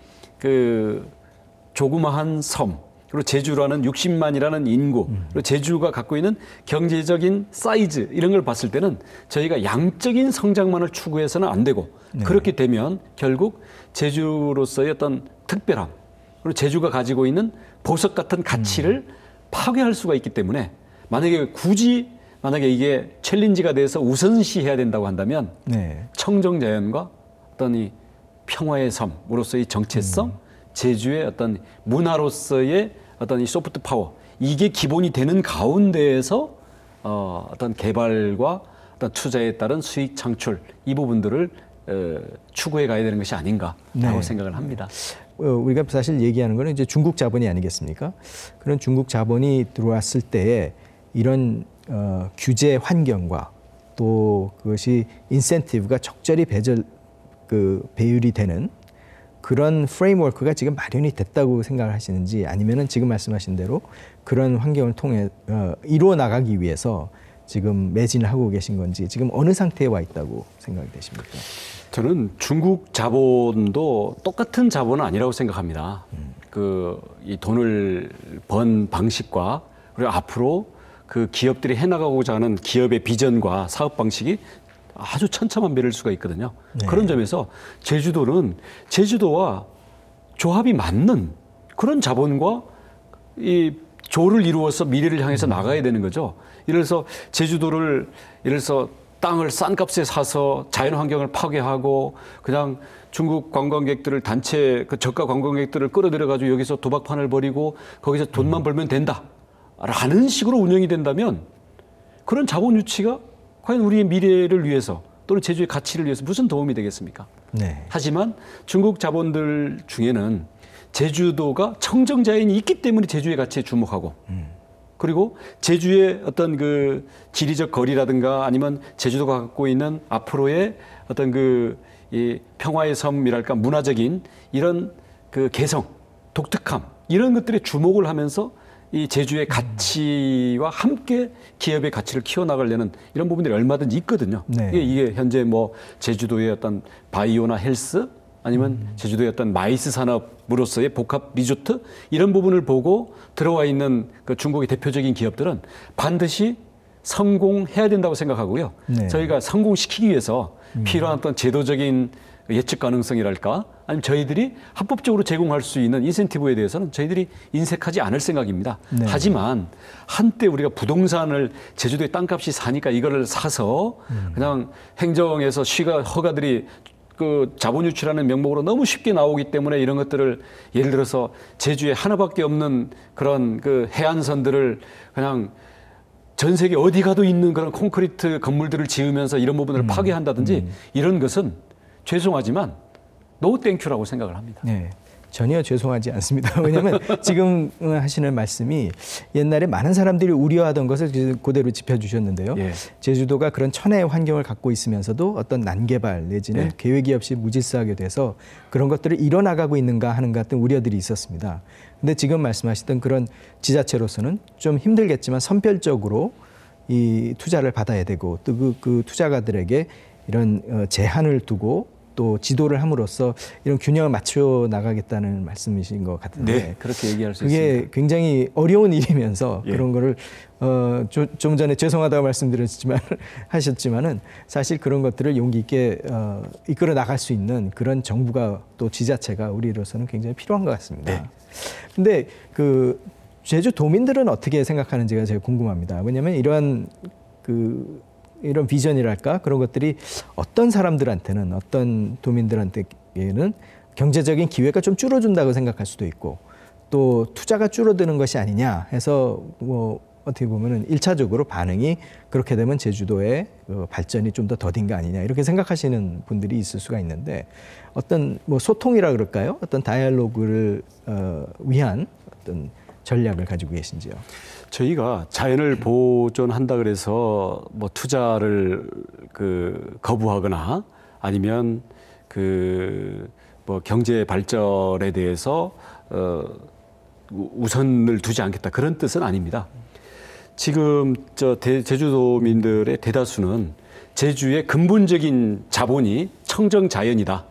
조그마한 섬, 그리고 제주라는 60만이라는 인구, 그리고 제주가 갖고 있는 경제적인 사이즈 이런 걸 봤을 때는 저희가 양적인 성장만을 추구해서는 안 되고, 네. 그렇게 되면 결국 제주로서의 어떤 특별함, 그리고 제주가 가지고 있는 보석 같은 가치를 파괴할 수가 있기 때문에 만약에 이게 챌린지가 돼서 우선시해야 된다고 한다면 네. 청정자연과 어떤 이 평화의 섬으로서의 정체성, 제주의 어떤 문화로서의 어떤 이 소프트 파워, 이게 기본이 되는 가운데에서 어떤 개발과 어떤 투자에 따른 수익 창출, 이 부분들을 추구해 가야 되는 것이 아닌가라고 네. 생각을 합니다. 우리가 사실 얘기하는 거는 이제 중국 자본이 아니겠습니까? 그런 중국 자본이 들어왔을 때에 이런 규제 환경과 또 그것이 인센티브가 적절히 배율이 되는 그런 프레임워크가 지금 마련이 됐다고 생각을 하시는지, 아니면은 지금 말씀하신 대로 그런 환경을 통해 이루어 나가기 위해서 지금 매진을 하고 계신 건지, 지금 어느 상태에 와 있다고 생각이 되십니까? 저는 중국 자본도 똑같은 자본은 아니라고 생각합니다. 이 돈을 번 방식과 그리고 앞으로 그 기업들이 해나가고자 하는 기업의 비전과 사업 방식이 아주 천차만별일 수가 있거든요. 네. 그런 점에서 제주도는 제주도와 조합이 맞는 그런 자본과 이 조를 이루어서 미래를 향해서 나가야 되는 거죠. 예를 들어서 제주도를 예를 들어서 땅을 싼 값에 사서 자연 환경을 파괴하고 그냥 중국 관광객들을 단체 그 저가 관광객들을 끌어들여 가지고 여기서 도박판을 벌이고 거기서 돈만 벌면 된다라는 식으로 운영이 된다면 그런 자본 유치가 과연 우리의 미래를 위해서 또는 제주의 가치를 위해서 무슨 도움이 되겠습니까? 네. 하지만 중국 자본들 중에는 제주도가 청정자연이 있기 때문에 제주의 가치에 주목하고 그리고 제주의 어떤 그 지리적 거리라든가 아니면 제주도가 갖고 있는 앞으로의 어떤 이 평화의 섬이랄까 문화적인 이런 그 개성, 독특함 이런 것들에 주목을 하면서 이 제주의 가치와 함께 기업의 가치를 키워나가려는 이런 부분들이 얼마든지 있거든요. 네. 이게 현재 뭐 제주도의 어떤 바이오나 헬스 아니면 제주도의 어떤 마이스 산업으로서의 복합 리조트 이런 부분을 보고 들어와 있는 그 중국의 대표적인 기업들은 반드시 성공해야 된다고 생각하고요. 네. 저희가 성공시키기 위해서 필요한 어떤 제도적인 예측 가능성이랄까 아니면 저희들이 합법적으로 제공할 수 있는 인센티브에 대해서는 저희들이 인색하지 않을 생각입니다. 네. 하지만 한때 우리가 부동산을 제주도의 땅값이 사니까 이거를 사서 그냥 행정에서 허가들이 그 자본 유치라는 명목으로 너무 쉽게 나오기 때문에 이런 것들을 예를 들어서 제주에 하나밖에 없는 그런 그 해안선들을 그냥 전 세계 어디 가도 있는 그런 콘크리트 건물들을 지으면서 이런 부분을 파괴한다든지 이런 것은 죄송하지만 노 땡큐라고 생각을 합니다. 네. 전혀 죄송하지 않습니다. 왜냐하면 지금 하시는 말씀이 옛날에 많은 사람들이 우려하던 것을 그대로 짚어주셨는데요. 예. 제주도가 그런 천혜의 환경을 갖고 있으면서도 어떤 난개발 내지는 예. 계획이 없이 무질서하게 돼서 그런 것들을 이뤄나가고 있는가 하는 것 같은 우려들이 있었습니다. 근데 지금 말씀하셨던 그런 지자체로서는 좀 힘들겠지만 선별적으로 이 투자를 받아야 되고 또 그 투자가들에게 이런 제한을 두고 또 지도를 함으로써 이런 균형을 맞춰 나가겠다는 말씀이신 것 같은데 네, 그렇게 얘기할 수 그게 있습니다. 굉장히 어려운 일이면서 예. 그런 거를 좀 전에 죄송하다고 말씀드렸지만 하셨지만은 사실 그런 것들을 용기 있게 이끌어 나갈 수 있는 그런 정부가 또 지자체가 우리로서는 굉장히 필요한 것 같습니다. 네. 근데 그 제주 도민들은 어떻게 생각하는지가 제일 궁금합니다. 왜냐하면 이런 비전이랄까 그런 것들이 어떤 사람들한테는 어떤 도민들한테는 경제적인 기회가 좀 줄어든다고 생각할 수도 있고 또 투자가 줄어드는 것이 아니냐 해서 뭐 어떻게 보면은 1차적으로 반응이 그렇게 되면 제주도의 발전이 좀 더 더딘 거 아니냐 이렇게 생각하시는 분들이 있을 수가 있는데 어떤 뭐 소통이라 그럴까요? 어떤 다이얼로그를 위한 어떤 전략을 가지고 계신지요? 저희가 자연을 보존한다 그래서 뭐 투자를 거부하거나 아니면 뭐 경제 발전에 대해서 우선을 두지 않겠다 그런 뜻은 아닙니다. 지금 제주도민들의 대다수는 제주의 근본적인 자본이 청정 자연이다.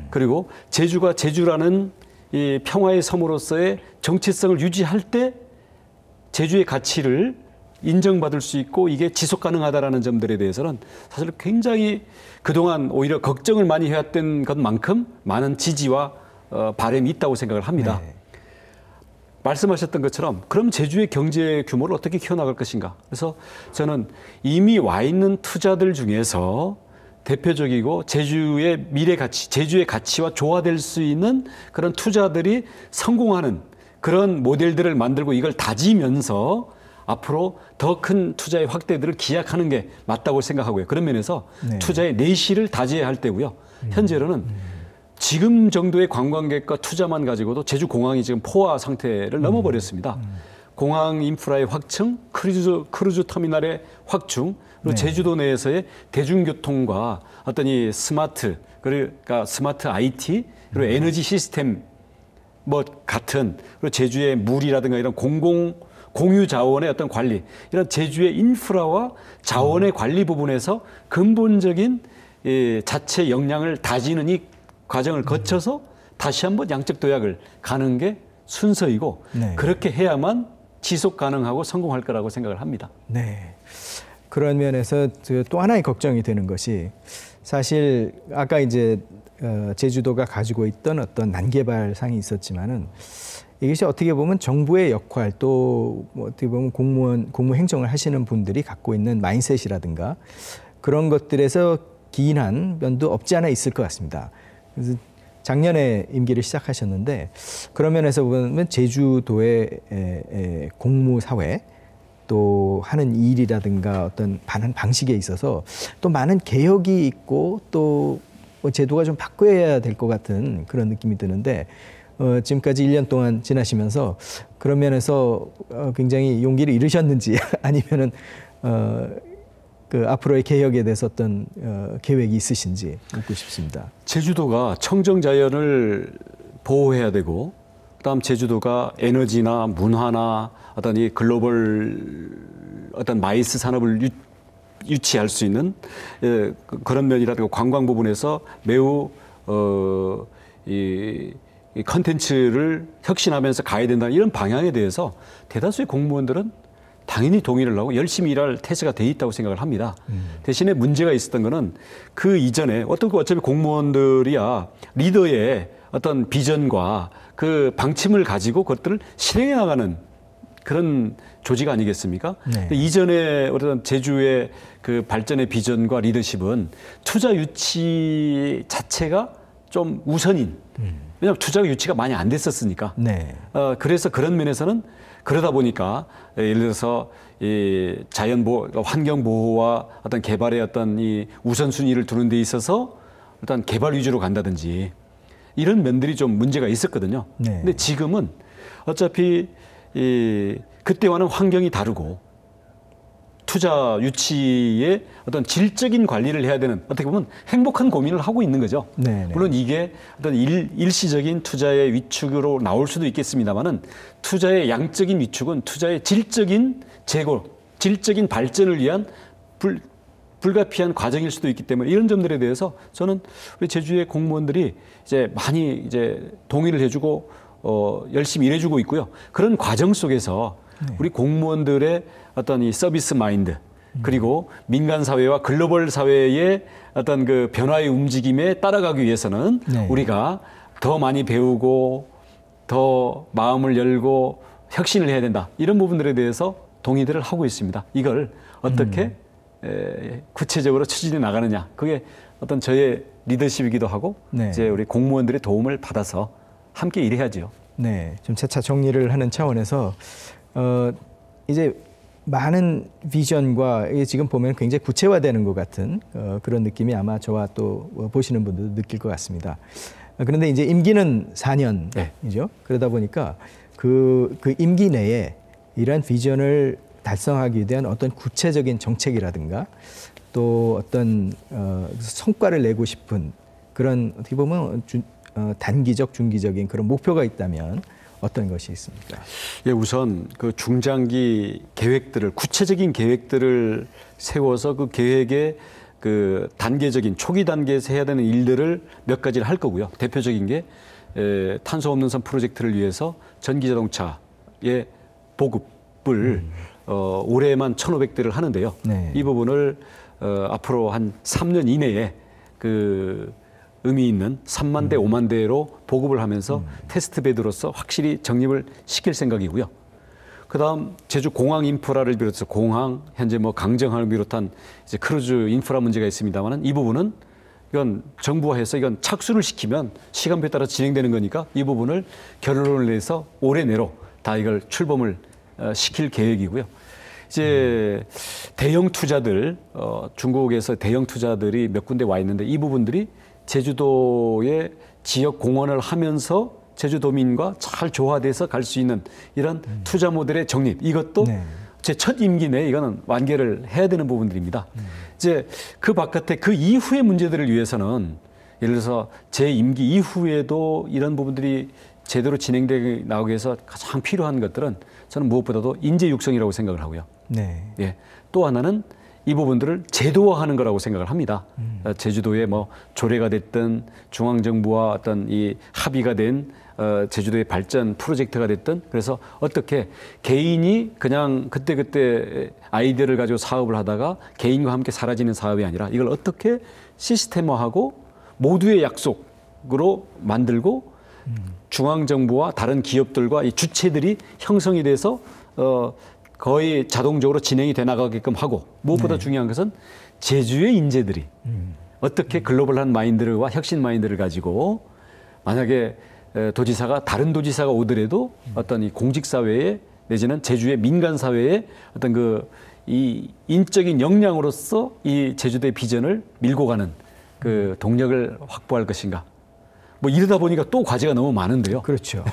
그리고 제주가 제주라는 이 평화의 섬으로서의 정체성을 유지할 때 제주의 가치를 인정받을 수 있고 이게 지속 가능하다라는 점들에 대해서는 사실 굉장히 그동안 오히려 걱정을 많이 해왔던 것만큼 많은 지지와 바람이 있다고 생각을 합니다. 네. 말씀하셨던 것처럼 그럼 제주의 경제 규모를 어떻게 키워나갈 것인가. 그래서 저는 이미 와 있는 투자들 중에서 대표적이고 제주의 미래 가치, 제주의 가치와 조화될 수 있는 그런 투자들이 성공하는 그런 모델들을 만들고 이걸 다지면서 앞으로 더 큰 투자의 확대들을 기약하는 게 맞다고 생각하고요. 그런 면에서 네. 투자의 내실을 다져야 할 때고요. 현재로는 지금 정도의 관광객과 투자만 가지고도 제주공항이 지금 포화 상태를 넘어버렸습니다. 공항 인프라의 확충, 크루즈 터미널의 확충, 그리고 네. 제주도 내에서의 대중교통과 어떤 이 그러니까 스마트 IT, 그리고 에너지 시스템 뭐 같은 그리고 제주의 물이라든가 이런 공유 자원의 어떤 관리 이런 제주의 인프라와 자원의 관리 부분에서 근본적인 자체 역량을 다지는 이 과정을 거쳐서 다시 한번 양적 도약을 가는 게 순서이고 네. 그렇게 해야만 지속 가능하고 성공할 거라고 생각을 합니다. 네. 그런 면에서 또 하나의 걱정이 되는 것이 사실 아까 이제 제주도가 가지고 있던 어떤 난개발상이 있었지만은 이것이 어떻게 보면 정부의 역할 또 뭐 어떻게 보면 공무 행정을 하시는 분들이 갖고 있는 마인셋이라든가 그런 것들에서 기인한 면도 없지 않아 있을 것 같습니다. 그래서 작년에 임기를 시작하셨는데 그런 면에서 보면 제주도의 공무사회 또 하는 일이라든가 어떤 반응 방식에 있어서 또 많은 개혁이 있고 또 제도가 좀 바꿔야 될 것 같은 그런 느낌이 드는데 지금까지 1년 동안 지나시면서 그런 면에서 굉장히 용기를 잃으셨는지 아니면은 그 앞으로의 개혁에 대해서 어떤 계획이 있으신지 묻고 싶습니다. 제주도가 청정 자연을 보호해야 되고, 그다음 제주도가 에너지나 문화나 어떤 이 글로벌 어떤 마이스 산업을 유치할 수 있는 그런 면이라든가 관광 부분에서 매우 이 컨텐츠를 혁신하면서 가야 된다는 이런 방향에 대해서 대다수의 공무원들은 당연히 동의를 하고 열심히 일할 태세가 돼 있다고 생각을 합니다. 대신에 문제가 있었던 거는 그 이전에 어차피 공무원들이야 리더의 어떤 비전과 그 방침을 가지고 그것들을 실행해 나가는 그런 조직 아니겠습니까? 네. 이전에 어떤 제주의 그 발전의 비전과 리더십은 투자 유치 자체가 좀 우선인. 왜냐하면 투자 유치가 많이 안 됐었으니까. 네. 그래서 그런 면에서는 그러다 보니까 예를 들어서 이 자연 보호, 환경 보호와 어떤 개발의 어떤 이 우선순위를 두는 데 있어서 일단 개발 위주로 간다든지 이런 면들이 좀 문제가 있었거든요. 네. 근데 지금은 어차피 그때와는 환경이 다르고 투자 유치의 어떤 질적인 관리를 해야 되는 어떻게 보면 행복한 고민을 하고 있는 거죠. 네네. 물론 이게 어떤 일시적인 투자의 위축으로 나올 수도 있겠습니다만은 투자의 양적인 위축은 투자의 질적인 재고, 질적인 발전을 위한 불가피한 과정일 수도 있기 때문에 이런 점들에 대해서 저는 우리 제주의 공무원들이 이제 많이 이제 동의를 해주고 열심히 일해주고 있고요. 그런 과정 속에서 우리 공무원들의 어떤 이 서비스 마인드 그리고 민간 사회와 글로벌 사회의 어떤 그 변화의 움직임에 따라가기 위해서는 우리가 더 많이 배우고 더 마음을 열고 혁신을 해야 된다. 이런 부분들에 대해서 동의들을 하고 있습니다. 이걸 어떻게 구체적으로 추진해 나가느냐. 그게 어떤 저의 리더십이기도 하고 이제 우리 공무원들의 도움을 받아서 함께 일해야죠. 네, 좀 차차 정리를 하는 차원에서 이제 많은 비전과 이게 지금 보면 굉장히 구체화되는 것 같은 그런 느낌이 아마 저와 또 보시는 분들도 느낄 것 같습니다. 그런데 이제 임기는 4년이죠. 그러다 보니까 그 임기 내에 이러한 비전을 달성하기 위한 어떤 구체적인 정책이라든가 또 어떤 성과를 내고 싶은 그런 어떻게 보면 단기적, 중기적인 그런 목표가 있다면 어떤 것이 있습니까? 예, 우선 그 중장기 계획들을 구체적인 계획들을 세워서 그 계획의 그 단계적인 초기 단계에서 해야 되는 일들을 몇 가지를 할 거고요. 대표적인 게 탄소 없는 섬 프로젝트를 위해서 전기 자동차의 보급을 올해만 1,500대를 하는데요. 네. 이 부분을 앞으로 한 3년 이내에 그 의미 있는 3만 대, 5만 대로 보급을 하면서 테스트 베드로서 확실히 정립을 시킬 생각이고요. 그다음 제주 공항 인프라를 비롯해서 공항, 현재 뭐 강정항을 비롯한 이제 크루즈 인프라 문제가 있습니다만은 이 부분은 이건 정부가 해서 이건 착수를 시키면 시간표에 따라 진행되는 거니까 이 부분을 결론을 내서 올해 내로 다 이걸 출범을 시킬 계획이고요. 이제 대형 투자들, 중국에서 대형 투자들이 몇 군데 와 있는데 이 부분들이 제주도의 지역 공헌을 하면서 제주도민과 잘 조화돼서 갈 수 있는 이런 투자 모델의 정립. 이것도 제 첫 임기 내에 이거는 완결을 해야 되는 부분들입니다. 이제 그 바깥에 그 이후의 문제들을 위해서는 예를 들어서 제 임기 이후에도 이런 부분들이 제대로 진행되게 나오기 위해서 가장 필요한 것들은 저는 무엇보다도 인재 육성이라고 생각을 하고요. 예. 또 하나는 이 부분들을 제도화하는 거라고 생각을 합니다. 제주도의 뭐 조례가 됐든 중앙정부와 어떤 이 합의가 된 제주도의 발전 프로젝트가 됐든 그래서 어떻게 개인이 그냥 그때그때 아이디어를 가지고 사업을 하다가 개인과 함께 사라지는 사업이 아니라 이걸 어떻게 시스템화하고 모두의 약속으로 만들고 중앙정부와 다른 기업들과 이 주체들이 형성이 돼서 거의 자동적으로 진행이 돼 나가게끔 하고 무엇보다 네. 중요한 것은 제주의 인재들이 어떻게 글로벌한 마인드와 혁신 마인드를 가지고 만약에 도지사가 다른 도지사가 오더라도 어떤 이 공직 사회에 내지는 제주의 민간 사회에 어떤 이 인적인 역량으로서 이 제주도의 비전을 밀고 가는 그 동력을 확보할 것인가. 뭐 이러다 보니까 또 과제가 너무 많은데요. 그렇죠.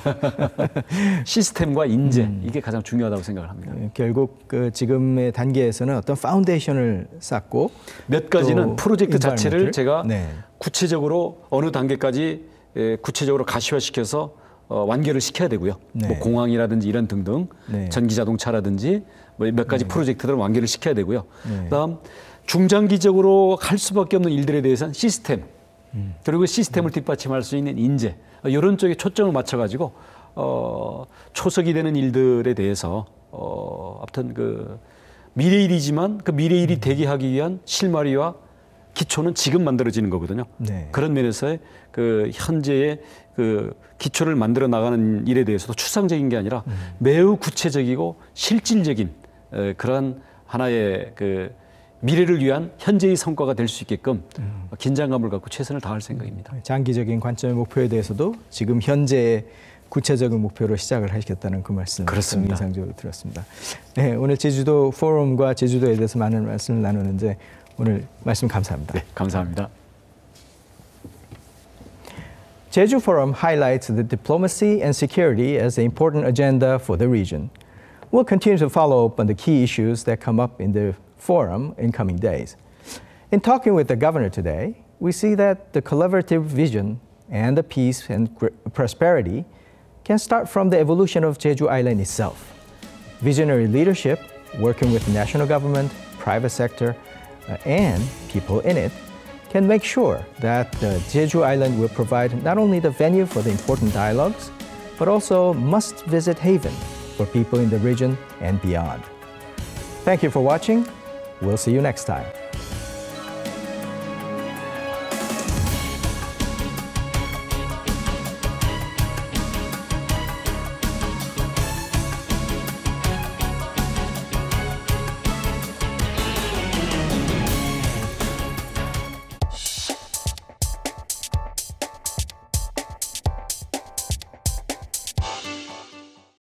시스템과 인재 이게 가장 중요하다고 생각을 합니다. 결국 그 지금의 단계에서는 어떤 파운데이션을 쌓고 몇 가지는 프로젝트 자체를 제가 네. 구체적으로 어느 단계까지 구체적으로 가시화시켜서 완결을 시켜야 되고요. 네. 뭐 공항이라든지 이런 등등 네. 전기 자동차라든지 뭐 몇 가지 프로젝트들을 완결을 시켜야 되고요. 네. 그다음 중장기적으로 할 수밖에 없는 일들에 대해서는 시스템 그리고 시스템을 뒷받침할 수 있는 인재 이런 쪽에 초점을 맞춰가지고 초석이 되는 일들에 대해서 아무튼 그 미래 일이지만 그 미래 일이 되게 하기 위한 실마리와 기초는 지금 만들어지는 거거든요. 네. 그런 면에서의 그 현재의 그 기초를 만들어 나가는 일에 대해서도 추상적인 게 아니라 매우 구체적이고 실질적인 그런 하나의 그 미래를 위한 현재의 성과가 될 수 있게끔 긴장감을 갖고 최선을 다할 생각입니다. 장기적인 관점의 목표에 대해서도 지금 현재의 구체적인 목표로 시작을 하시겠다는 그 말씀 그렇습니다. 인상적으로 들었습니다. 네, 오늘 제주도 포럼과 제주도에 대해서 많은 말씀을 나누는데 오늘 말씀 감사합니다. 네, 감사합니다. Jeju Forum highlights the diplomacy and security as an important agenda for the region. We'll continue to follow up on the key issues that come up in the forum in coming days. In talking with the governor today, we see that the collaborative vision and the peace and prosperity can start from the evolution of Jeju Island itself. Visionary leadership, working with the national government, private sector, and people in it, can make sure that the Jeju Island will provide not only the venue for the important dialogues, but also must-visit haven for people in the region and beyond. Thank you for watching. We'll see you next time.